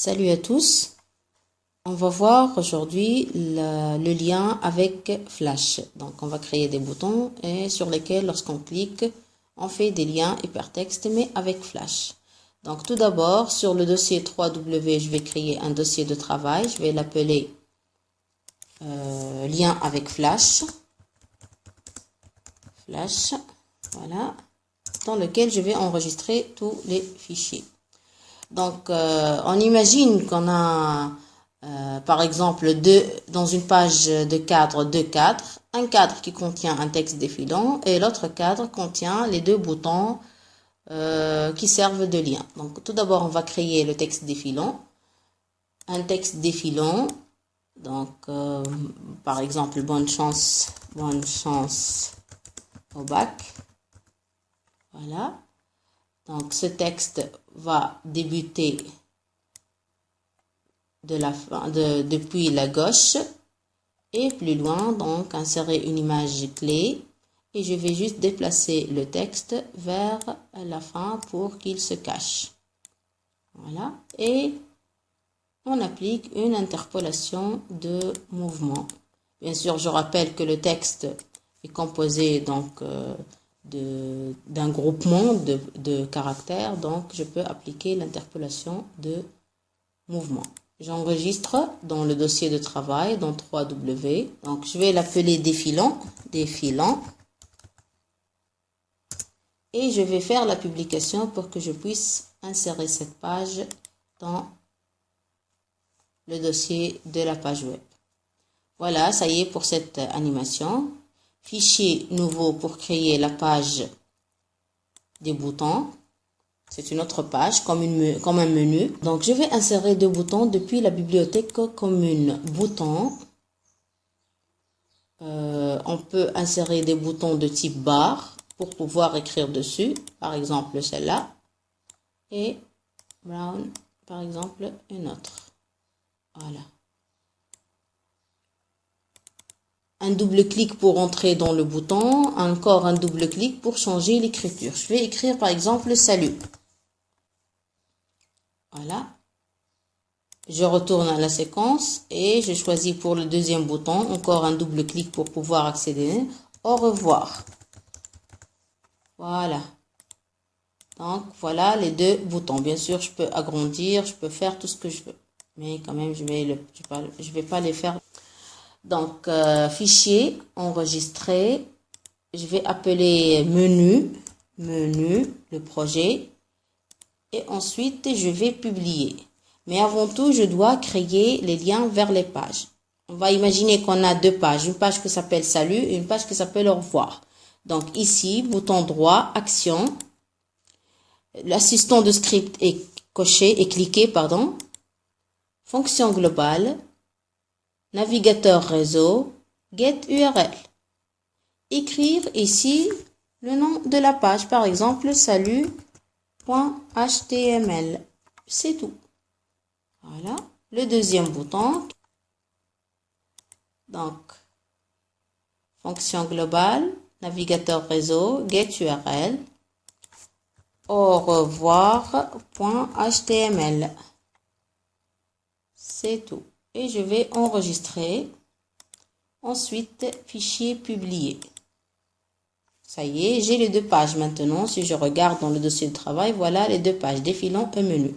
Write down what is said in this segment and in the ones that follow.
Salut à tous, on va voir aujourd'hui le lien avec Flash. Donc on va créer des boutons et sur lesquels lorsqu'on clique, on fait des liens hypertextes mais avec Flash. Donc tout d'abord sur le dossier 3W, je vais créer un dossier de travail, je vais l'appeler lien avec Flash. Voilà, dans lequel je vais enregistrer tous les fichiers. Donc, on imagine qu'on a, par exemple, dans une page de cadre, deux cadres. Un cadre qui contient un texte défilant et l'autre cadre contient les deux boutons qui servent de lien. Donc, tout d'abord, on va créer le texte défilant. Un texte défilant. Donc, par exemple, bonne chance au bac. Voilà. Donc, ce texte va débuter depuis la gauche et plus loin, donc insérer une image clé et je vais juste déplacer le texte vers la fin pour qu'il se cache. Voilà. Et on applique une interpolation de mouvement. Bien sûr, je rappelle que le texte est composé donc d'un groupement de caractères, donc je peux appliquer l'interpolation de mouvement. J'enregistre dans le dossier de travail, dans 3W. Donc je vais l'appeler défilant. Et je vais faire la publication pour que je puisse insérer cette page dans le dossier de la page web. Voilà, ça y est pour cette animation. Fichier nouveau pour créer la page des boutons. C'est une autre page comme un menu. Donc je vais insérer deux boutons depuis la bibliothèque commune. Boutons. On peut insérer des boutons de type barre pour pouvoir écrire dessus. Par exemple celle-là. Et Brown, par exemple, une autre. Voilà. Un double clic pour entrer dans le bouton, encore un double clic pour changer l'écriture. Je vais écrire par exemple salut. Voilà. Je retourne à la séquence et je choisis pour le deuxième bouton, encore un double clic pour pouvoir accéder. Au revoir. Voilà. Donc voilà les deux boutons. Bien sûr, je peux agrandir, je peux faire tout ce que je veux. Mais quand même, je vais pas les faire. Donc, fichier, enregistrer. Je vais appeler menu, le projet. Et ensuite, je vais publier. Mais avant tout, je dois créer les liens vers les pages. On va imaginer qu'on a deux pages. Une page qui s'appelle salut et une page qui s'appelle au revoir. Donc ici, bouton droit, action. L'assistant de script est cliqué, pardon. Fonction globale. Navigateur réseau, get URL. Écrire ici le nom de la page, par exemple salut.html. C'est tout. Voilà. Le deuxième bouton. Donc, fonction globale, navigateur réseau, get URL. Au revoir.html. C'est tout. Et je vais enregistrer. Ensuite, fichier publié. Ça y est, j'ai les deux pages maintenant. Si je regarde dans le dossier de travail, voilà les deux pages, défilant et menu.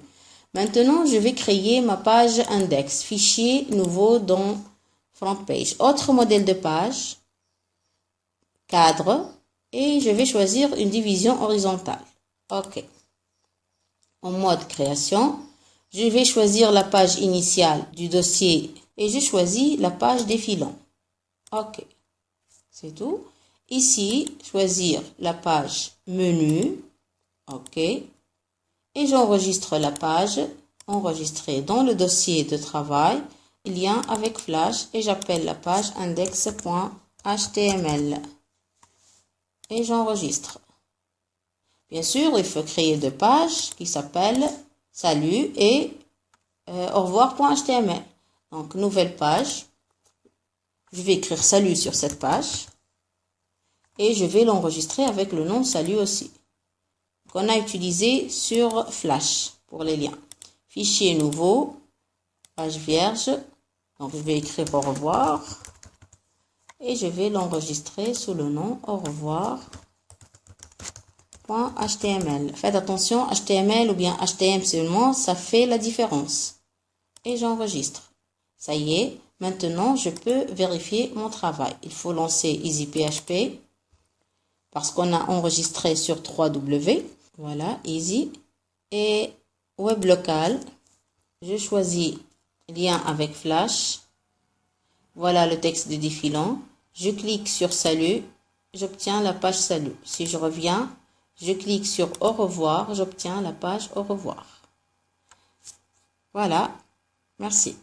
Maintenant, je vais créer ma page index. Fichier nouveau dans front page. Autre modèle de page. Cadre. Et je vais choisir une division horizontale. OK. En mode création. Je vais choisir la page initiale du dossier et je choisis la page défilant. OK. C'est tout. Ici, choisir la page menu. OK. Et j'enregistre la page enregistrée dans le dossier de travail, lien avec Flash et j'appelle la page index.html. Et j'enregistre. Bien sûr, il faut créer deux pages qui s'appellent salut et au revoir.html. Donc, nouvelle page. Je vais écrire salut sur cette page. Et je vais l'enregistrer avec le nom salut aussi. Qu'on a utilisé sur Flash pour les liens. Fichier nouveau, page vierge. Donc, je vais écrire au revoir. Et je vais l'enregistrer sous le nom au revoir.html. Faites attention, HTML ou bien HTML seulement, ça fait la différence. Et j'enregistre. Ça y est, maintenant je peux vérifier mon travail. Il faut lancer EasyPHP parce qu'on a enregistré sur 3W. Voilà, Easy. Et web local, je choisis lien avec Flash. Voilà le texte de défilant. Je clique sur Salut, j'obtiens la page Salut. Si je reviens, je clique sur Au revoir, j'obtiens la page Au revoir. Voilà, merci.